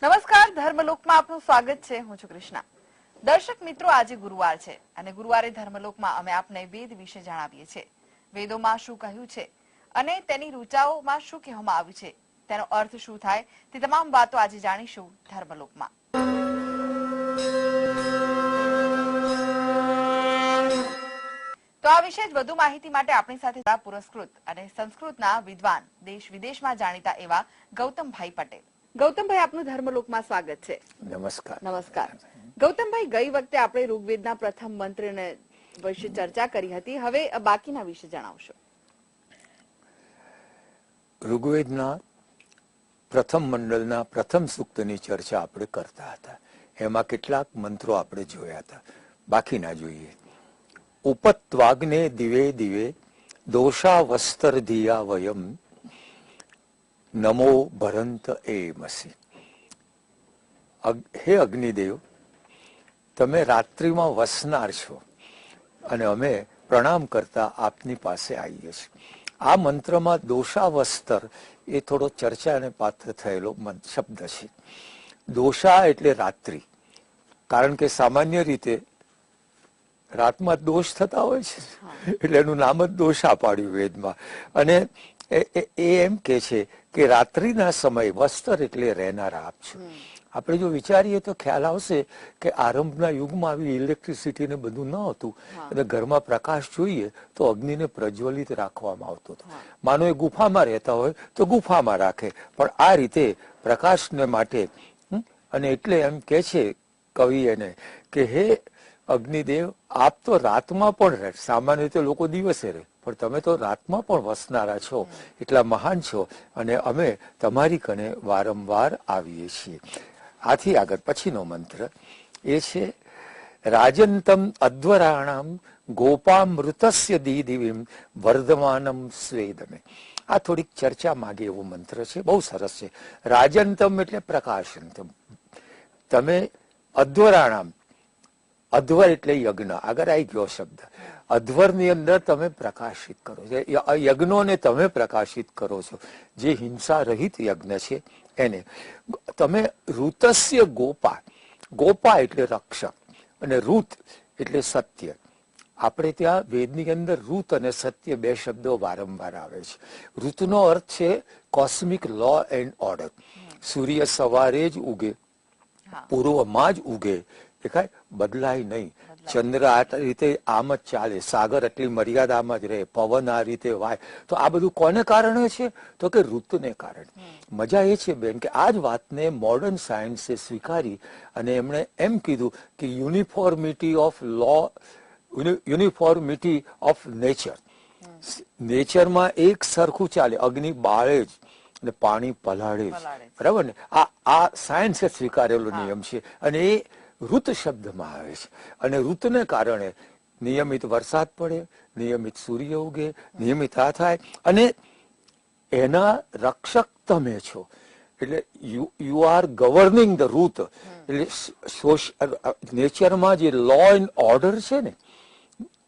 નમસ્કાર, ધર્મલોકમાં આપનું સ્વાગત છે. હું છું કૃષ્ણા. દર્શક મિત્રો, આજે ગુરુવાર છે અને ગુરુવારે ધર્મલોકમાં અમે આપને વેદ વિશે જણાવીએ છીએ. વેદોમાં શું કહ્યું છે અને તેની ઋચાઓમાં શું કહેવામાં આવ્યું છે, તેનો અર્થ શું થાય, તે તમામ વાતો આજે જાણીશું ધર્મલોકમાં. તો આ વિશે વધુ માહિતી માટે આપણી સાથે પુરસ્કૃત અને સંસ્કૃતના વિદ્વાન, દેશ વિદેશમાં જાણીતા એવા ગૌતમભાઈ પટેલ. ગૌતમભાઈ, આપનું ધર્મલોકમાં સ્વાગત છે. નમસ્કાર. નમસ્કાર. ગૌતમભાઈ, ગઈ વખતે આપણે ઋગ્વેદના પ્રથમ મંત્રને વિશે ચર્ચા કરી હતી. હવે બાકીના વિશે જણાવશો. ઋગ્વેદના પ્રથમ મંડળના પ્રથમ સૂક્તની ચર્ચા આપણે કરતા હતા. એમાં કેટલાક મંત્રો આપણે જોયા હતા, બાકીના જોઈએ. ઉપત્વાગ્ને દિવે દિવે દોષા વસ્તર ધિયા વયમ નમો ભરંત એમસી. હે અગ્નિદેવ, તમે રાત્રિમાં વસનાર છો અને અમે પ્રણામ કરતા આપની પાસે આવીએ છીએ. આ મંત્રમાં દોષાવસ્તર એ થોડો ચર્ચાને પાત્ર થયેલો શબ્દ છે. દોષા એટલે રાત્રિ, કારણ કે સામાન્ય રીતે રાતમાં દોષ થતા હોય છે, એટલે એનું નામ જ દોષા પાડ્યું વેદમાં. અને એ એમ કે છે કે રાત્રિના સમય વસ્તર એટલે રહેનારા આપ છો. આપણે જો વિચારીએ તો ખ્યાલ આવશે કે આરંભના યુગમાં આવી ઇલેક્ટ્રિસિટી ને બધું ન હતું, અને ઘરમાં પ્રકાશ જોઈએ તો અગ્નિને પ્રજ્વલિત રાખવામાં આવતો હતો. માનો એ ગુફામાં રહેતા હોય તો ગુફામાં રાખે, પણ આ રીતે પ્રકાશને માટે. અને એટલે એમ કે છે કવિ એને કે હે અગ્નિદેવ, આપ તો રાતમાં પણ રહે. સામાન્ય રીતે લોકો દિવસે રહે, પણ તમે તો રાતમાં પણ વસનારા છો, એટલા મહાન છો, અને અમે તમારી કને વારંવાર આવીએ છીએ. આથી આગળ પછીનો મંત્ર એ છે રાજંતમ અધ્વરાણામ ગોપામૃતસ્ય દીદિવીમ વર્ધમાનમ સ્વેદમે. આ થોડીક ચર્ચા માગે એવો મંત્ર છે, બહુ સરસ છે. રાજંતમ એટલે પ્રકાશંતમ. તમે અધ્વરાણામ, અધ્વર એટલે યજ્ઞ, આગળ આવી ગયો શબ્દ. અધ્વરની અંદર તમે પ્રકાશિત કરો છો, યજ્ઞોને તમે પ્રકાશિત કરો છો, જે હિંસા રહિત યજ્ઞ છે એને. તમે ઋતસ્ય ગોપા, ગોપા એટલે રક્ષક, અને ઋત એટલે સત્ય. આપણે ત્યાં વેદની અંદર ઋત અને સત્ય બે શબ્દો વારંવાર આવે છે. ઋતુનો અર્થ છે કોસ્મિક લો એન્ડ ઓર્ડર. સૂર્ય સવારે જ ઉગે, પૂર્વમાં જ ઉગે, દેખાય, બદલાય નહીં. ચંદ્ર આ રીતે આમ જ ચાલે, સાગર એટલી મર્યાદામાં જ રહે, પવન આ રીતે વાય. તો આ બધું કોને કારણે છે? તો કે ઋતુને કારણે. મજા એ છે બેન કે આ જ વાતને મોડર્ન સાયન્સે સ્વીકારી અને એમણે એમ કીધું કે uniformity of law, uniformity of nature. નેચરમાં એક સરખું ચાલે, અગ્નિ બાળે જ અને પાણી પલાળે જ, બરાબર ને? આ સાયન્સે સ્વીકારેલો નિયમ છે, અને એ ઋત શબ્દમાં આવે છે. અને ઋતુને કારણે નિયમિત વરસાદ પડે, નિયમિત સૂર્ય ઉગે, નિયમિત આ થાય, અને એના રક્ષક તમે છો. એટલે યુ આર ગવર્નિંગ ધ ઋત. એટલે નેચરમાં જે લો એન્ડ ઓર્ડર છે ને,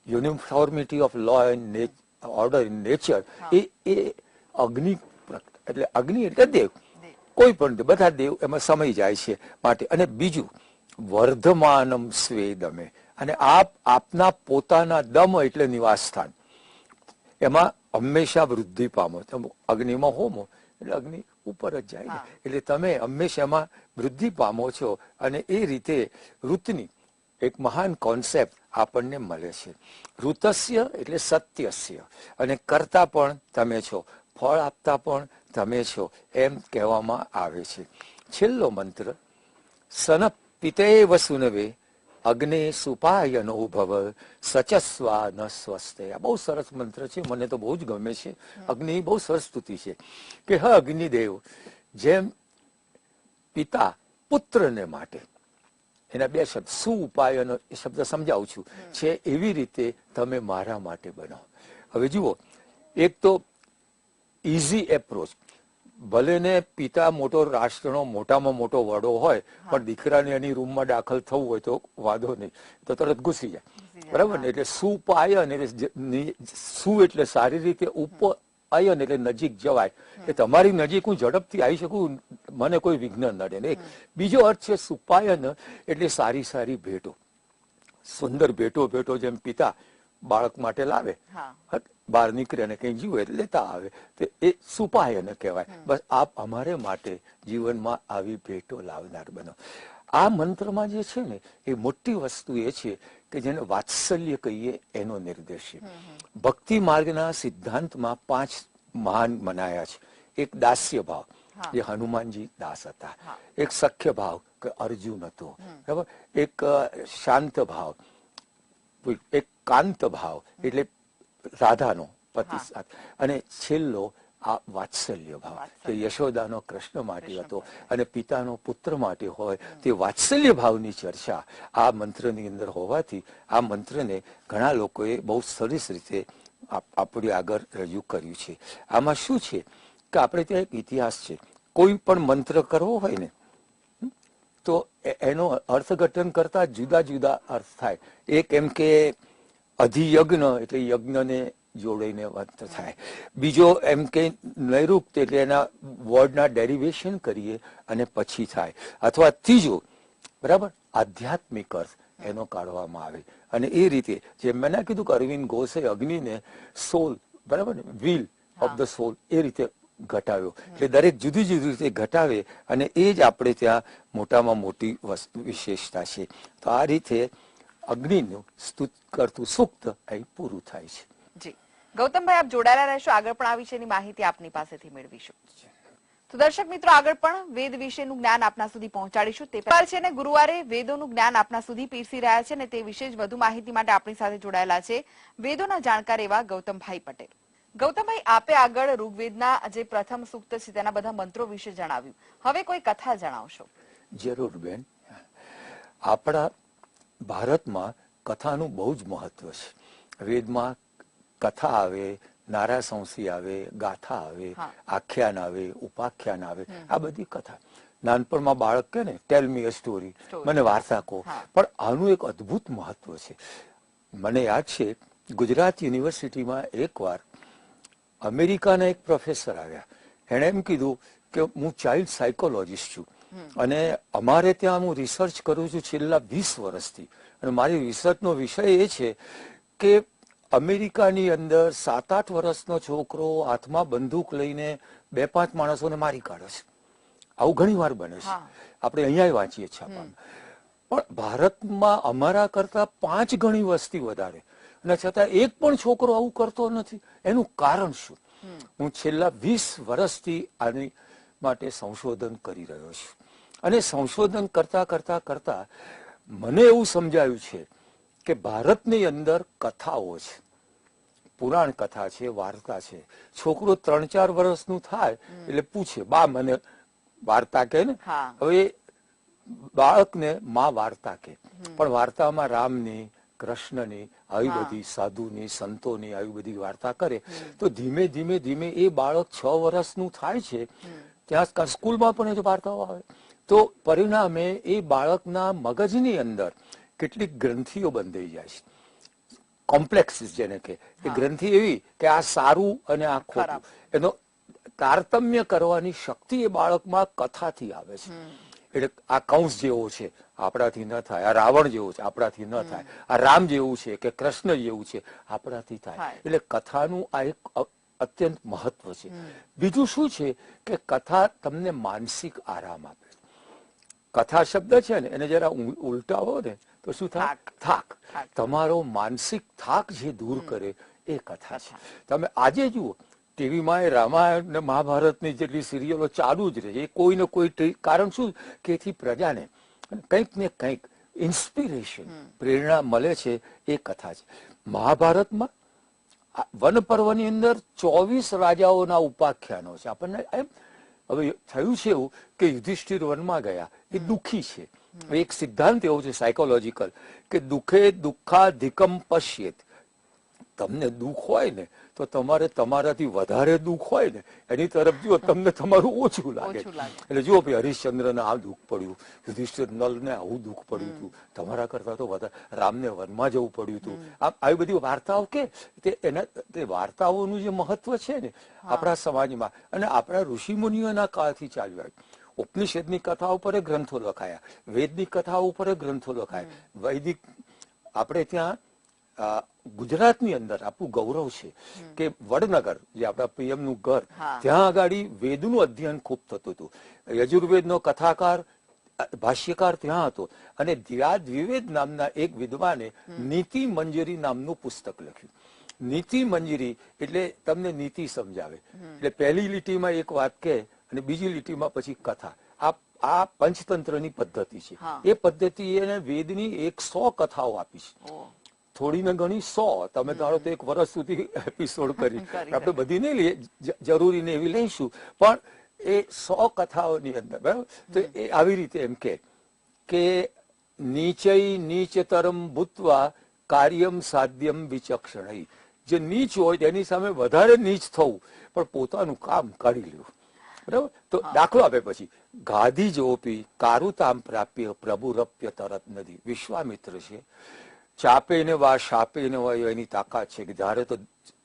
uniformity of law and order in nature, એ અગ્નિ, એટલે અગ્નિ એટલે દેવ, કોઈ પણ બધા દેવ એમાં સમય જાય છે માટે. અને બીજું વર્ધમાનમ સ્વેદમે, અને આપના પોતાના દમ એટલે નિવાસ સ્થાન, એમાં હંમેશા વૃદ્ધિ પામો. અગ્નિમાં હોમો એટલે અગ્નિ ઉપર જ જાય, એટલે તમે હંમેશા એમાં વૃદ્ધિ પામો છો. અને એ રીતે ઋતની એક મહાન કોન્સેપ્ટ આપણને મળે છે. ઋતસ્ય એટલે સત્યસ્ય, અને કરતા પણ તમે છો, ફળ આપતા પણ તમે છો, એમ કહેવામાં આવે છે. છેલ્લો મંત્ર સન પિતેવ સુનવે અગ્ને સુપાયનો ભવ સચસ્વા ન સ્વસ્તે. આ બહુ સરસ મંત્ર છે, મને તો બહુ જ ગમે છે. અગ્નિ બહુ સરસ સ્તુતિ છે કે હ અગ્નિદેવ, જેમ પિતા પુત્રને માટે, એના બે શબ્દ, સુ ઉપાયનો શબ્દ સમજાવું છું, છે એવી રીતે તમે મારા માટે બનો. હવે જુઓ, એક તો ઇઝી એપ્રોચ. ભલે ને પિતા મોટો રાષ્ટ્રનો મોટામાં મોટો વડો હોય, પણ દીકરાને એની રૂમમાં દાખલ થવું હોય તો વાંધો નહીં, તો તરત ઘૂસી જાય, બરાબર ને? એટલે સુપાયન, એટલે સુ એટલે સારી રીતે, અયન એટલે નજીક જવાય, કે તમારી નજીક હું ઝડપથી આવી શકું, મને કોઈ વિઘ્ન નડે ને. બીજો અર્થ છે સુપાયન એટલે સારી સારી ભેટો, સુંદર ભેટો જેમ પિતા બાળક માટે લાવે, બહાર નીકળે અને કઈ જીવે લેતા આવે, તો એ સુપાયન કહેવાય. બસ આપ અમારે માટે જીવનમાં આવી ભેટો લાવનાર બનો. આ મંત્રમાં જે છે ને એ મોટી વસ્તુ એ છે કે જેને વાત્સલ્ય કહીએ એનો નિર્દેશ છે. ભક્તિ માર્ગના સિદ્ધાંતમાં 5 મહાન મનાયા છે. એક દાસ્ય ભાવ, જે હનુમાનજી દાસ હતા. એક સખ્ય ભાવ કે અર્જુન હતો, બરાબર. એક શાંત ભાવ, એક કાંત ભાવ એટલે રાધાનો પતિ સાથે, અને છેલ્લો આ વાત્સલ્ય ભાવ કે યશોદાનો કૃષ્ણ માટે હતો અને પિતાનો પુત્ર માટે હોય તે વાત્સલ્ય ભાવની ચર્ચા આ મંત્રની અંદર હોવાથી આ મંત્રને ઘણા લોકોએ બહુ સરસ રીતે આપણે આગળ રજૂ કર્યું છે. આમાં શું છે કે આપણે ત્યાં એક ઇતિહાસ છે. કોઈ પણ મંત્ર કરવો હોય ને તો એનો અર્થઘટન કરતા જુદા જુદા અર્થ થાય. એક એમ કે અધિયજ્ઞ એટલે યજ્ઞને જોડીને મંત્ર થાય. બીજો એમ કે નૈરુક્ત એટલે એના વર્ડના ડેરિવેશન કરીએ અને પછી થાય. અથવા ત્રીજો બરાબર આધ્યાત્મિક અર્થ એનો કાઢવામાં આવે. અને એ રીતે જેમ મેં ના કીધું કે અરવિંદ ઘોષે અગ્નિને સોલ, બરાબર ને, વ્હીલ ઓફ ધ સોલ એ રીતે ઘટાવ્યો. એટલે દરેક જુદી જુદી રીતે ઘટાવે અને એ જ આપણે ત્યાં મોટામાં મોટી વસ્તુ વિશેષતા છે. તો આ રીતે અગ્નિનું સ્તુત કરતું સૂક્ત અહીં પૂરું થાય છે. જી ગૌતમભાઈ, આપ જોડાયેલા રહેશો, આગળ પણ આ વિશેની માહિતી આપની પાસેથી મેળવીશું. તો દર્શક મિત્રો, આગળ પણ વેદ વિશેનું જ્ઞાન આપના સુધી પહોંચાડીશું. તે છે ને ગુરુવારે વેદોનું જ્ઞાન આપના સુધી પીરસી રહ્યા છે ને તે વિશે જ વધુ માહિતી માટે આપણી સાથે જોડાયેલા છે વેદોના જાણકાર એવા ગૌતમભાઈ પટેલ. ગૌતમભાઈ, આપે આગળ ઋગ્વેદના જે પ્રથમ સૂક્ત છે તેના બધા મંત્રો વિશે જણાવ્યું. હવે કોઈ કથા જણાવશો? જરૂર બેન. આપણા ભારતમાં કથાનું બહુ જ મહત્વ છે. વેદમાં કથા આવે, નારાશંસી આવે, ગાથા આવે, આખ્યાન આવે, ઉપાખ્યાન આવે, આ બધી કથા. નાનપણમાં બાળક કે ને ટેલ મી અ સ્ટોરી, મને વાર્તા કહો. પણ આનું એક અદ્ભુત મહત્વ છે. મને યાદ છે ગુજરાત યુનિવર્સિટીમાં એકવાર અમેરિકાના એક પ્રોફેસર આવ્યા. એણે એમ કીધું કે હું ચાઇલ્ડ સાયકોલોજીસ્ટ છું અને અમારે ત્યાં હું રિસર્ચ કરું છું છેલ્લા 20 વર્ષથી, અને મારી રિસર્ચનો વિષય એ છે કે અમેરિકાની અંદર 7-8 વર્ષનો છોકરો હાથમાં બંદૂક લઈને 2-5 માણસોને મારી કાઢે છે. આવું ઘણી વાર બને છે. આપણે અહીંયા વાંચીએ છાપામાં. પણ ભારતમાં અમારા કરતા 5 ગણી વસ્તી વધારે, અને છતાં એક પણ છોકરો આવું કરતો નથી. એનું કારણ શું? હું છેલ્લા 20 વર્ષથી આની માટે સંશોધન કરી રહ્યો છું. અને સંશોધન કરતા કરતા કરતા મને એવું સમજાયું છે કે ભારતની અંદર કથાઓ છે, પુરાણ કથા છે, વાર્તા છે. છોકરો 3-4 વર્ષનું થાય એટલે પૂછે, બા મને વાર્તા કે ને. હવે બાળકને માં વાર્તા કે, પણ વાર્તામાં રામની, કૃષ્ણની, આવી બધી સાધુની, સંતોની આવી બધી વાર્તા કરે તો ધીમે ધીમે ધીમે એ બાળક 6 વર્ષનું થાય છે. ત્યાં સ્કૂલમાં પણ એ વાર્તાઓ આવે તો પરિણામે એ બાળકના મગજની અંદર કેટલીક ગ્રંથિઓ બંધાઈ જાય છે. કોમ્પ્લેક્સિસ જેને કે એ ગ્રંથિ એવી કે આ સારું અને આ ખોટું, એનો તારતમ્ય કરવાની શક્તિ એ બાળકમાં કથાથી આવે છે. એટલે આ કંસ જેવો છે આપણાથી ન થાય, આ રાવણ જેવો છે આપણાથી ન થાય, આ રામ જેવું છે કે કૃષ્ણ જેવું છે આપણાથી થાય. એટલે કથાનું આ એક અત્યંત મહત્વ છે. બીજું શું છે કે કથા તમને માનસિક આરામ આપે. કથા શબ્દ છે ને એને જરા ઉલટાવો ને તો શું થાય? થાક. તમારો માનસિક થાક જે દૂર કરે એ કથા છે. તમે આજે જુઓ ટીવીમાં રામાયણ ને મહાભારતની જેટલી સિરિયલો ચાલુ જ રહે છે. કોઈ ને કોઈ કારણ શું કે એથી પ્રજાને કંઈક ને કંઈક ઇન્સ્પિરેશન, પ્રેરણા મળે છે. એ કથા છે. મહાભારતમાં વન પર્વની અંદર 24 રાજાઓના ઉપાખ્યાનો છે. આપણને એમ હવે થયું છે એવું કે યુધિષ્ઠિર વનમાં ગયા, એ દુઃખી છે. એક સિદ્ધાંત એવો છે સાયકોલોજીકલ કે દુઃખે દુઃખાધિકમ પશ્યેત, તમને દુઃખ હોય ને તો તમારે તમારાથી વધારે દુઃખ હોય ને એની તરફ જુઓ, તમને તમારું ઓછું લાગે. એટલે જુઓ ભાઈ, હરિશ્ચંદ્રને આ દુઃખ પડ્યું, યુધિષ્ઠિર નલને આવું દુઃખ પડ્યું હતું, તમારા કરતા તો વધારે રામને વનમાં જવું પડ્યું હતું. આવી બધી વાર્તાઓ કે તે વાર્તાઓનું જે મહત્વ છે ને આપણા સમાજમાં અને આપણા ઋષિ મુનિઓના કાળથી ચાલ્યું આવ્યું. ઉપનિષદની કથા ઉપર ગ્રંથો લખાયા, વેદની કથા ઉપર ગ્રંથો લખાયા. વૈદિક આપણે ત્યાં ગુજરાતની અંદર આપણું ગૌરવ છે કે વડનગર, જે આપણા પીએમ નું ઘર, ત્યાં આગળ વેદનું અધ્યયન ખૂબ થતું હતું. યજુર્વેદનો કથાકાર ભાષ્યકાર ત્યાં હતો અને દ્વિવેદ નામના એક વિદ્વાને નીતિ મંજરી નામનું પુસ્તક લખ્યું. નીતિ મંજરી એટલે તમને નીતિ સમજાવે. એટલે પહેલી લીટીમાં એક વાત કહે અને બીજી લીટીમાં પછી કથા. આ પંચતંત્રની પદ્ધતિ છે. એ પદ્ધતિ એને વેદની 100 કથાઓ આપી છે. થોડી ને ઘણી 100. તમે ધારો તો એક વર્ષ સુધી એપિસોડ કરી, આપણે બધી નહીં લઈએ, જરૂરી ને એવી લઈશું, પણ એ 100 કથાઓની અંદર બરાબર. તો એ આવી રીતે એમ કે નીચય નીચતરમ ભૂત્વા કાર્યમ સાધ્યમ વિચક્ષણઈ. જે નીચ હોય તેની સામે વધારે નીચ થવું, પણ પોતાનું કામ કાઢી લેવું. બરાબર. તો દાખલો આપે પછી, ગાધી જોપી કારુતામ પ્રાપ્ય પ્રભુરપ્ય તરત નથી. વિશ્વામિત્ર છે, ચાપે ને વા શાપે ને વા એની તાકાત છે કે જ્યારે તો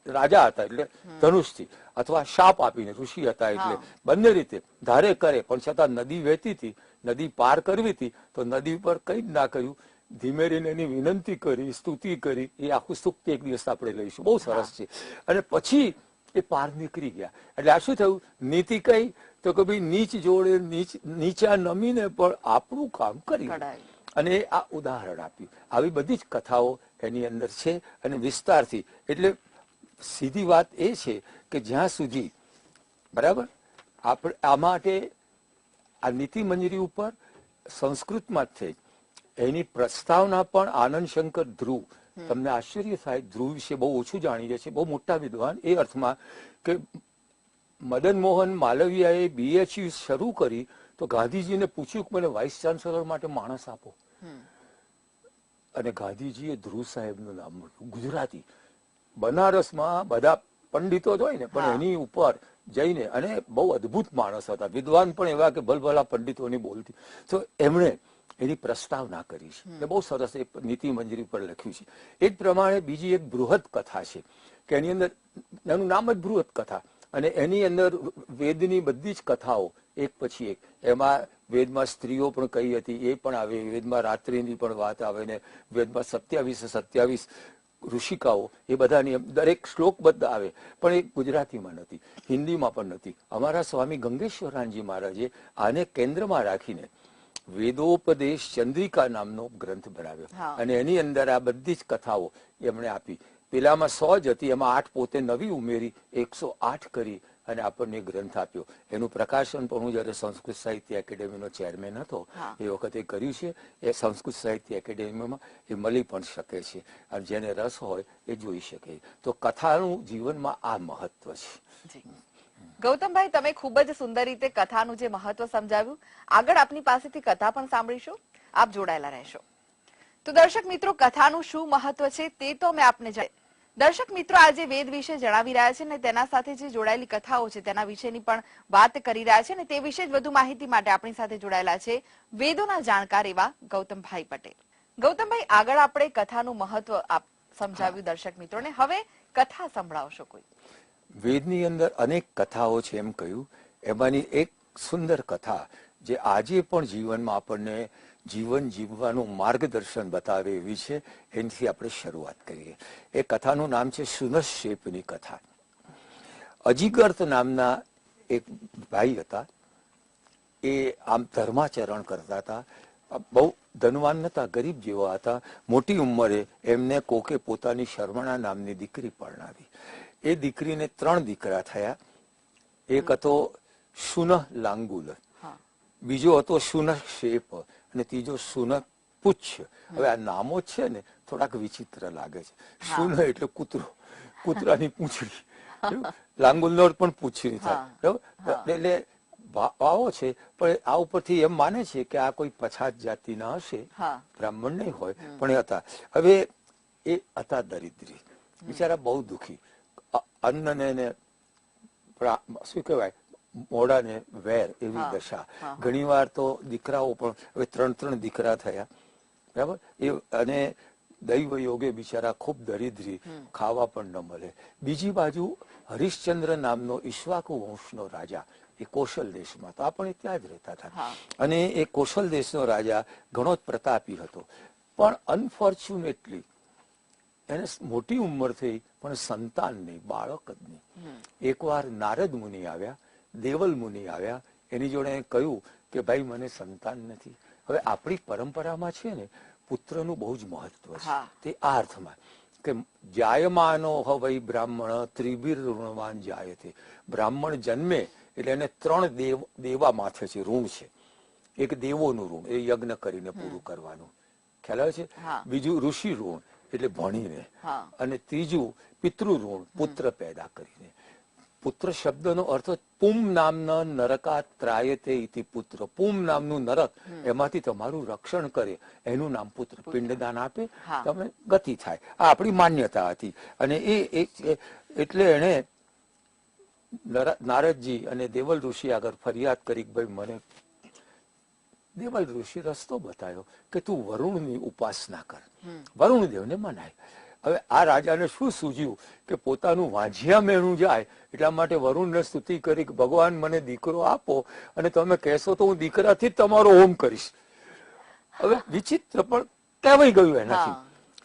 રાજા હતા એટલે ધનુષથી, અથવા શાપ આપીને ઋષિ હતા એટલે બંને રીતે ધારે કરે, પણ છતાં નદી વહેતી હતી, નદી પાર કરવી હતી તો નદી પર કઈ જ ના કર્યું. ધીમે રહીને એની વિનંતી કરી, સ્તુતિ કરી. એ આખું સુક્ત એક દિવસ આપણે લઈશું, બહુ સરસ છે. અને પછી એ પાર નીકળી ગયા. એટલે આ શું થયું? નીતિ કઈ તો કે ભાઈ નીચ જોડે નીચા નમીને પણ આપણું કામ કરી. અને આ ઉદાહરણ આપ્યું. આવી બધી જ કથાઓ એની અંદર છે અને વિસ્તારથી. એટલે સીધી વાત એ છે કે જ્યાં સુધી બરાબર આપણે આ માટે આ નીતિ મંજરી ઉપર સંસ્કૃતમાં જ થઈ. એની પ્રસ્તાવના પણ આનંદ શંકર ધ્રુવ, તમને આશ્ચર્ય થાય, ધ્રુવ વિશે બહુ ઓછું જાણી જાય છે, બહુ મોટા વિદ્વાન, એ અર્થમાં કે મદન મોહન માલવિયાએ BHU શરૂ કરી તો ગાંધીજીને પૂછ્યું કે મને વાઇસ ચાન્સેલર માટે માણસ આપો. અને ગાંધીજીએ ધ્રુવ સાહેબનું નામ મૂક્યું. ગુજરાતી, બનારસમાં બધા પંડિતો જ હોય ને, પણ એની ઉપર જઈને, અને બહુ અદભુત માણસ હતા, વિદ્વાન પણ એવા કે ભલભલા પંડિતોની બોલતી. તો એમણે એની પ્રસ્તાવના કરી છે. એ બહુ સરસ એ નીતિ મંજરી પર લખ્યું છે. એ જ પ્રમાણે બીજી એક બૃહદ કથા છે કે એની અંદર, એનું નામ જ બૃહદ કથા, અને એની અંદર વેદની બધી જ કથાઓ એક પછી એક. એમાં વેદમાં સ્ત્રીઓ પણ કઈ હતી એ પણ આવે, વેદમાં રાત્રિની પણ વાત આવે, ને વેદમાં 27 ઋષિકાઓ, એ બધાની દરેક શ્લોકબદ્ધ આવે. પણ એ ગુજરાતીમાં નથી, હિન્દીમાં પણ નથી. અમારા સ્વામી ગંગેશ્વરાનજી મહારાજે આને કેન્દ્રમાં રાખીને વેદોપદેશ ચંદ્રિકા નામનો ગ્રંથ બનાવ્યો અને એની અંદર આ બધી જ કથાઓ એમણે આપી. પેલામાં 100 જ હતી, એમાં 8 પોતે નવી ઉમેરી 108 કરી અને આપણને ગ્રંથ આપ્યો. એનું પ્રકાશન પણ હું જયારે સંસ્કૃત સાહિત્ય એકેડેમીનો ચેરમેન હતો એ વખતે કર્યું છે. એ સંસ્કૃત સાહિત્ય એકેડેમીમાં એ મળી પણ શકે છે, અને જેને રસ હોય એ જોઈ શકે. તો કથાનું જીવનમાં આ મહત્વ છે. ગૌતમભાઈ, તમે ખૂબ જ સુંદર રીતે કથાનું જે મહત્વ સમજાવ્યું. આગળ આપની પાસેથી કથા પણ સાંભળીશું, આપ જોડાયેલા રહેશો. તો દર્શક મિત્રો, કથાનું શું મહત્વ છે તે તો અમે આપને દર્શક મિત્રો આજે વેદ વિશે જણાવી રહ્યા છે ને તેના સાથે જે જોડાયેલી કથાઓ છે તેના વિશેની પણ વાત કરી રહ્યા છે, ને તે વિશે જ વધુ માહિતી માટે આપણી સાથે જોડાયેલા છે વેદોના જાણકાર એવા ગૌતમભાઈ પટેલ. ગૌતમભાઈ, આગળ આપણે કથાનું મહત્વ સમજાવ્યું દર્શક મિત્રોને, હવે કથા સંભળાવશો કોઈ? વેદની અંદર અનેક કથાઓ છે એમ કહ્યું. એમાંની એક સુંદર કથા જે આજે પણ જીવનમાં આપણને જીવન જીવવાનું માર્ગદર્શન બતાવે એવી છે, એનાથી આપણે શરૂઆત કરીએ. એ કથાનું નામ છે સુનશેપની કથા. અજીગર્ત નામના એક ભાઈ હતા. એ આમ ધર્માચરણ કરતા હતા, બહુ ધનવાન નતા, ગરીબ જેવા હતા. મોટી ઉંમરે એમને કોકે પોતાની શર્મણા નામની દીકરી પરણાવી. એ દીકરીને 3 દીકરા થયા. એક હતો શુનઃ લાંગુલ, બીજો હતો શુનઃ શેપ, અને ત્રીજો શુનઃ પુચ્છ. હવે આ નામો છે ને થોડાક વિચિત્ર લાગે છે. શુનઃ એટલે કૂતરો, કૂતરાની પૂંછડી, લાંગુલનો પણ પૂંછડી થાય. એટલે ભાવો છે, પણ આ ઉપરથી એમ માને છે કે આ કોઈ પછાત જાતિના હશે, બ્રાહ્મણ નહીં હોય, પણ એ હતા. હવે એ હતા દરિદ્રી, બિચારા બહુ દુખી. અન્નને ને શું કહેવાય મોઢાને વેર એવી દશા. ઘણી વાર તો દીકરાઓ પણ હવે 3 દીકરા થયા, બરાબર, એ અને દૈવ યોગે બિચારા ખૂબ દરિદ્રી, ખાવા પણ ન મળે. બીજી બાજુ હરિશ્ચંદ્ર નામનો ઈશ્વાકુ વંશનો રાજા, એ કૌશલ દેશમાં, તો આપણે ત્યાં જ રહેતા હતા, અને એ કૌશલ દેશનો રાજા ઘણો જ પ્રતાપી હતો, પણ અનફોર્ચ્યુનેટલી એને મોટી ઉંમર થઈ પણ સંતાન નહીં, બાળક જ નહીં. એકવાર નારદ મુનિ આવ્યા, દેવલ મુનિ આવ્યા, એની જોડે કહ્યું કે ભાઈ મને સંતાન નથી. હવે આપણી પરંપરામાં છે ને પુત્રનું બહુ જ મહત્વ છે. તે આ અર્થમાં કે જાયમાનો હવૈ બ્રાહ્મણ ત્રિબિર ઋણવાન જાયતે. બ્રાહ્મણ જન્મે એટલે એને 3 દેવા માથે છે, ઋણ છે. એક દેવોનું ઋણ, એ યજ્ઞ કરીને પૂરું કરવાનું, ખ્યાલ આવે છે. બીજું ઋષિ ઋણ, એટલે ભણીને, અને ત્રીજું પિતૃ ઋણ, પુત્ર પેદા કરીને. પુત્ર શબ્દનો અર્થ પુમ નામના નરકાત ત્રાયતે ઇતિ પુત્ર. પુમ નામનું નરક, એમાંથી તમારું રક્ષણ કરે, એનું નામ પુત્ર. પિંડદાન આપે, તમે ગતિ થાય. આ આપણી માન્યતા હતી. અને એટલે એને નારદજી અને દેવલ ઋષિ આગળ ફરિયાદ કરી, ભાઈ મને દેવલ ઋષિ રસ્તો બતાવ્યો કે તું વરુણની ઉપાસના કર, વરુણ દેવને મનાય. હવે આ રાજાને શું સૂઝ્યું કે પોતાનું વાંઝિયા મેણું જાય, એટલા માટે વરુણને સ્તુતિ કરી કે ભગવાન મને દીકરો આપો, અને તમે કહેશો તો હું દીકરાથી જ તમારો હોમ કરીશ. હવે વિચિત્ર પણ કહેવાય ગયું એનાથી.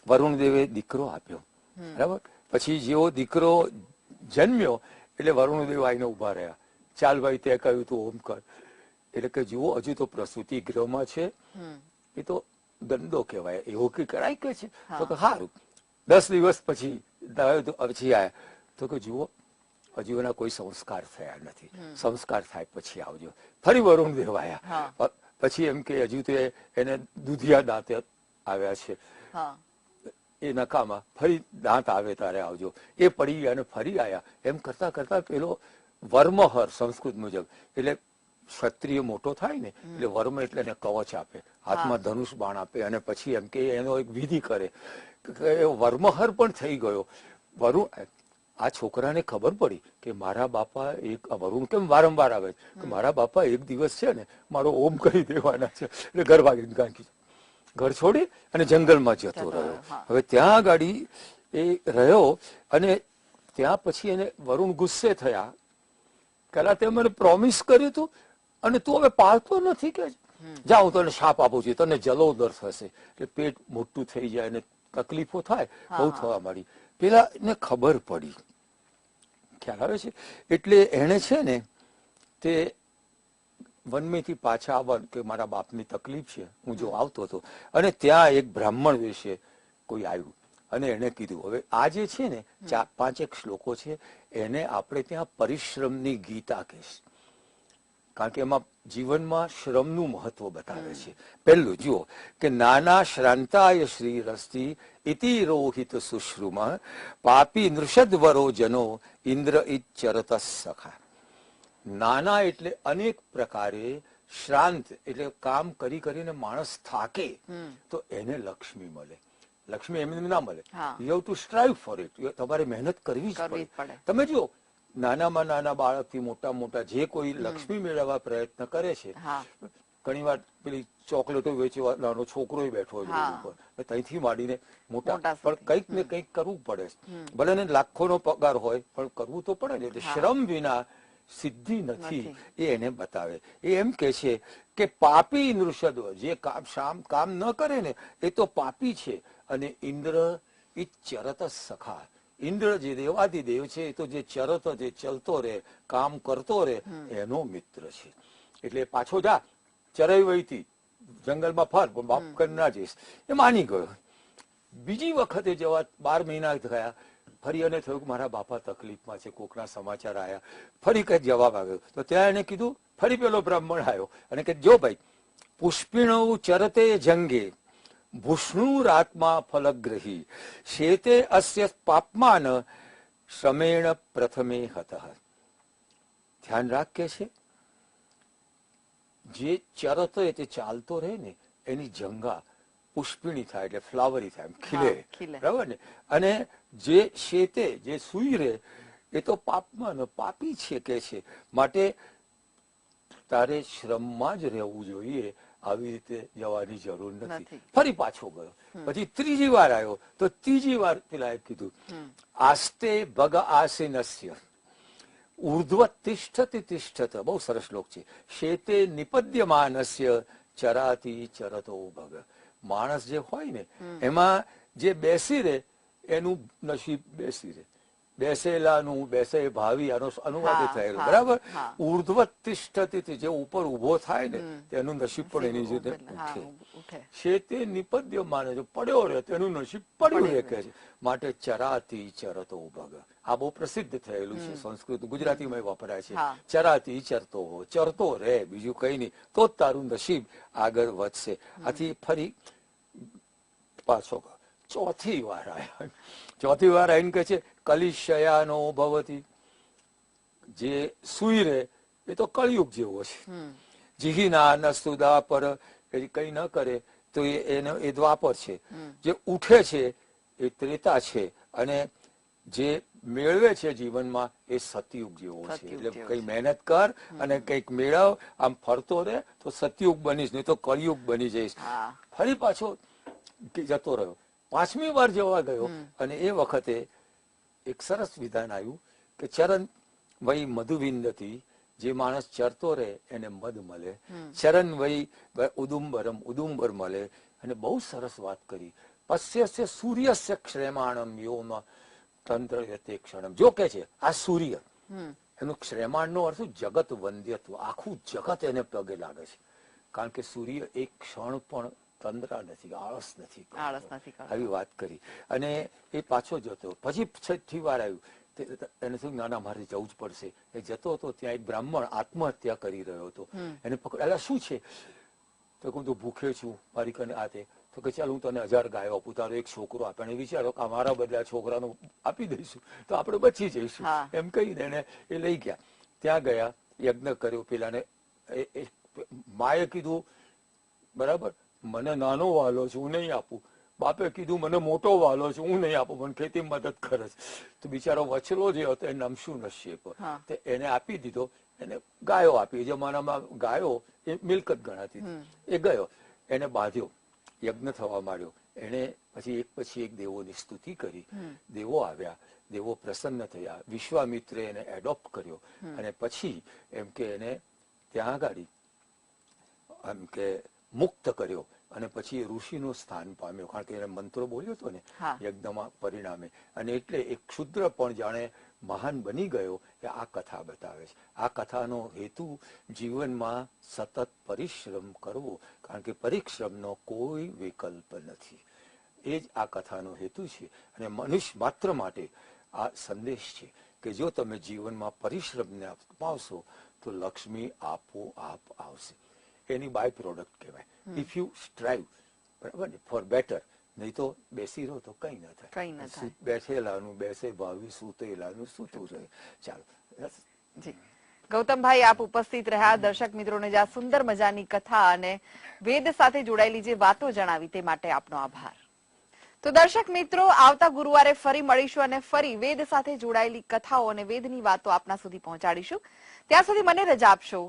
વરુણ દેવે દીકરો આપ્યો, બરાબર. પછી જેવો દીકરો જન્મ્યો એટલે વરુણદેવ આવીને ઉભા રહ્યા, ચાલ ભાઈ તે કહ્યું તું હોમ કર. એટલે કે જુઓ હજુ તો પ્રસૂતિ ગૃહમાં છે, એ તો ગંદો કહેવાય, એવો કે કરાય કે છે. તો કે સારું. 10 દિવસ પછી આયા તો કે જુઓ હજુ એના કોઈ સંસ્કાર થયા નથી, સંસ્કાર થાય પછી આવજો. ફરી વરુણ દેવ આવ્યા, પછી એમ કે હજુ તો એને દૂધિયા દાંત આવ્યા છે, એ નકામાં, ફરી દાંત આવે તારે આવજો. એ પડી ગયા અને ફરી આવ્યા. એમ કરતા કરતા પેલો વર્મહર સંસ્કૃત મુજબ, એટલે ક્ષત્રિય મોટો થાય ને એટલે વર્મ એટલે એને કવચ આપે, હાથમાં ધનુષ બાણ આપે, અને પછી એમ કે એનો એક વિધિ કરે. વર્મહર પણ થઈ ગયો. વરુણ, આ છોકરાને ખબર પડી કે મારા બાપા એક, વરુણ કેમ વારંવાર આવે કે મારા બાપા એક દિવસ છે ને મારો ઓમ કરી દેવાના છે, એટલે ઘર ભાગીને ગાંઠી, ઘર છોડી અને જંગલમાં જતો રહ્યો. હવે ત્યાં આગળ એ રહ્યો, અને ત્યાં પછી એને વરુણ ગુસ્સે થયા, પેલા તે મને પ્રોમિસ કર્યું હતું અને તું હવે પાળતો નથી, કે જા હું તને શાપ આપું છું, તને જલોદર થશે, એટલે પેટ મોટું થઈ જાય અને તકલીફો થાય, બહુ થવા માંડી. પેલા ને ખબર પડી, ખ્યાલ આવે છે. એટલે એને છે ને તે વનમેથી પાછા આવવા કે મારા બાપની તકલીફ છે, હું જો આવતો હતો, અને ત્યાં એક બ્રાહ્મણ વિશે કોઈ આવ્યું અને એને કીધું. હવે આ જે છે ને 4-5 શ્લોકો છે, એને આપણે ત્યાં પરિશ્રમની ગીતા કહીશ, કારણ કે એમાં જીવનમાં શ્રમનું મહત્વ બતાવે છે. પહેલું જુઓ કે નાના શ્રાંતાય શ્રી રસ્તિ ઇતિ રોહિત સુશ્રુમ પાપી નૃષદવરો જનો ઇન્દ્ર ઇચ્ચરત સખા. નાના એટલે અનેક પ્રકારે, શ્રાંત એટલે કામ કરી કરીને માણસ થાકે તો એને લક્ષ્મી મળે. લક્ષ્મી એમને ના મળે, you have to strive four it, તમારે મહેનત કરવી જ પડે. તમે જુઓ નાનામાં નાના બાળકથી મોટા જે કોઈ લક્ષ્મી મેળવવા પ્રયત્ન કરે છે, ઘણી વાર પેલી ચોકલેટો વેચવા નાનો છોકરો બેઠો હોય ઉપર, ત્યાંથી માંડીને મોટા, પણ કંઈક ને કંઈક કરવું પડે. ભલે ને લાખોનો પગાર હોય પણ કરવું તો પડે ને. એટલે શ્રમ વિના સિદ્ધિ નથી, એ એને બતાવે. એ એમ કે છે કે પાપી નૃષદ, જે કામ ન કરે ને એ તો પાપી છે, અને ઇન્દ્ર ચરત સખા, ઇન્દ્ર જે દેવાધિદેવ છે એ તો જે ચરત, જે ચલતો રે, કામ કરતો રે, એનો મિત્ર છે. એટલે પાછો જા ચરાઈ વહીથી જંગલમાં ફર, પણ બાપ કરી ના જઈશ, એ માની ગયો. બીજી વખતે જવા 12 મહિના થયા, ફરી એને થયું કે મારા બાપા તકલીફમાં છે, કોકના સમાચાર આવ્યા, ફરી કઈ જવાબ આવ્યો. તો ત્યાં એને કીધું, ફરી પેલો બ્રાહ્મણ આવ્યો અને કે જો ભાઈ પુષ્પિણો ચરતે જંગે ભૂષ્ણુરાત્મા ફલગ્રહી શેતે અસ્ય પાપમાન શ્રમેણ પ્રથમે હતઃ. ધ્યાન રાખ કે છે જે ચરત એટલે ચાલતો રહે ને એની જંગા પુષ્પિણી થાય એટલે ફ્લાવરી થાય, ખીલે, ખીલે. બરાબર ને. અને જે શેતે, જે સૂઈ રહે, એ તો પાપમાં પાપી છે કે છે. માટે તારે શ્રમમાં જ રહેવું જોઈએ, આવી રીતે જવાની જરૂર નથી. ફરી પાછો ગયો, પછી ત્રીજી વાર આવ્યો તો ત્રીજી વાર પેલા કીધું આસ્તે ભગ આસીનસ્ય ઉર્ધ્વ તિષ્ઠતિ તિષ્ઠત. બહુ સરસ શ્લોક છે. શેતે નિપદ્યમાનસ્ય ચરાતી ચરતો ભગ. માણસ જે હોય ને એમાં જે બેસી રહે એનું નસીબ બેસી રહે, બેસેલાનું બેસે ભાવી, આનો અનુવાદ થયેલો, બરાબર. ઉર્ધ્વ તિષ્ઠતિ, જે ઉપર ઉભો થાય ને તેનું નસીબ પણ એની રીતે ઉઠે. શેતે નિપદ્યમાન, જો પડ્યો રહે તેનું નસીબ પડ્યું રહે કે છે. માટે ચરાતી ચરતો ભગ. આ બહુ પ્રસિદ્ધ થયેલું છે, સંસ્કૃત ગુજરાતીમાં વપરાય છે. ચરાતી ચરતો હો, ચરતો રહે, બીજું કઈ નહીં, તો જ તારું નસીબ આગળ વધશે. આથી ફરી પાછો ચોથી વાર આવ્યા. ચોથી વાર આવીને કહે છે કલિશયાનો ભવતી. જે સુઈ રહે એ તો કળિયુગ જેવો છે. જીહિના નસ્તુદા પર, કઈ ન કરે તો એ દ્વાપર છે. જે ઉઠે છે એ ત્રેતા છે, અને જે મેળવે છે જીવનમાં એ સતયુગ જેવો છે. એટલે કઈ મહેનત કર અને કઈક મેળવ, આમ ફરતો રહે તો સતયુગ બનીશ, નહીં તો કળિયુગ બની જઈશ. ફરી પાછો જતો રહ્યો. પાંચમી વાર જવા ગયો અને એ વખતે એક સરસ વિધાન આવ્યું કે ચરણ વહી મધુવિંદતી. જે માણસ ચરતો રહે એને મધ મળે. ચરણ વહી ઉદુંબરમ, ઉદુંબર મળે. અને બહુ સરસ વાત કરી. પશ્યસ્ય સૂર્યસ્ય ક્ષેમાણમ યોમ તંત્ર યતે ક્ષણમ. જો કે છે આ સૂર્ય, એનું ક્ષેમાણ નો અર્થ જગત વંદ્યત્વ. આખું જગત એને પગે લાગે છે, કારણ કે સૂર્ય એક ક્ષણ પણ તંદ્રા નથી, આળસ નથી, આવી વાત કરી. અને એ પાછો જતો. પછી છઠ્ઠી વાર આવ્યું, એને શું, નાના મારે જવું જ પડશે. એ જતો હતો, ત્યાં એક બ્રાહ્મણ આત્મહત્યા કરી રહ્યો હતો. એને પકડેલા, શું છે? તો હું તો ભૂખે છું, મારી કને આ તે. તો કે ચાલ હું તને 1000 ગાયો આપું, તારો એક છોકરો આપે. એને વિચારો કે અમારા બદલે છોકરાનું આપી દઈશું તો આપણે બચી જઈશું, એમ કહીને એને એ લઈ ગયા. ત્યાં ગયા, યજ્ઞ કર્યો. પેલાને માએ કીધું બરાબર, મને નાનો વાલો છે, હું નહીં આપું. બાપે કીધું મને મોટો વાલો છે, હું નહીં આપું, મને ખેતી મદદ કરે છે. તો બિચારો વચલો જે હતો એ નમશું નશ્યપ, એને આપી દીધો. એને ગાયો આપી. જમાનામાં ગાયો એ મિલકત ગણાતી. એ ગયો, એને બાંધ્યો, યજ્ઞ થવા માંડ્યો. એને પછી એક દેવોની સ્તુતિ કરી. દેવો આવ્યા, દેવો પ્રસન્ન થયા. વિશ્વામિત્રે એને એડોપ્ટ કર્યો. અને પછી એમ કે એને ત્યાં આગળ એમ કે મુક્ત કર્યો. અને પછી ઋષિનું સ્થાન પામ્યો, કારણ કે એને મંત્રો બોલ્યો હતો ને યજ્ઞમાં પરિણામે. અને એટલે એક ક્ષુદ્ર પણ જાણે મહાન બની ગયો, એ આ કથા બતાવે છે. આ કથાનો હેતુ જીવનમાં સતત પરિશ્રમ કરવો, કારણ કે પરિશ્રમનો કોઈ વિકલ્પ નથી. એ જ આ કથાનો હેતુ છે. અને મનુષ્ય માત્ર માટે આ સંદેશ છે કે જો તમે જીવનમાં પરિશ્રમને અપનાવશો તો લક્ષ્મી આપોઆપ આવશે. એની બાય પ્રોડક્ટ કહેવાય. ઇફ યુ સ્ટ્રાઈવ, બરાબર ને, ફોર બેટર. નહીં તો બેસી રહો તો કઈ ના થાય. બેઠેલાનું બેસે ભાવી, સૂતેલાનું સૂતું રહે. ચાલો જી ગૌતમભાઈ, આપ ઉપસ્થિત રહ્યા. દર્શક મિત્રોને જે આ સુંદર મજાની કથા અને વેદ સાથે જોડાયેલી જે વાતો જણાવી તે માટે આપનો આભાર. તો દર્શક મિત્રો, આવતા ગુરુવારે ફરી મળીશું અને ફરી વેદ સાથે જોડાયેલી કથાઓ અને વેદની વાતો આપના સુધી પહોંચાડીશું. ત્યાં સુધી મને રજા આપશો.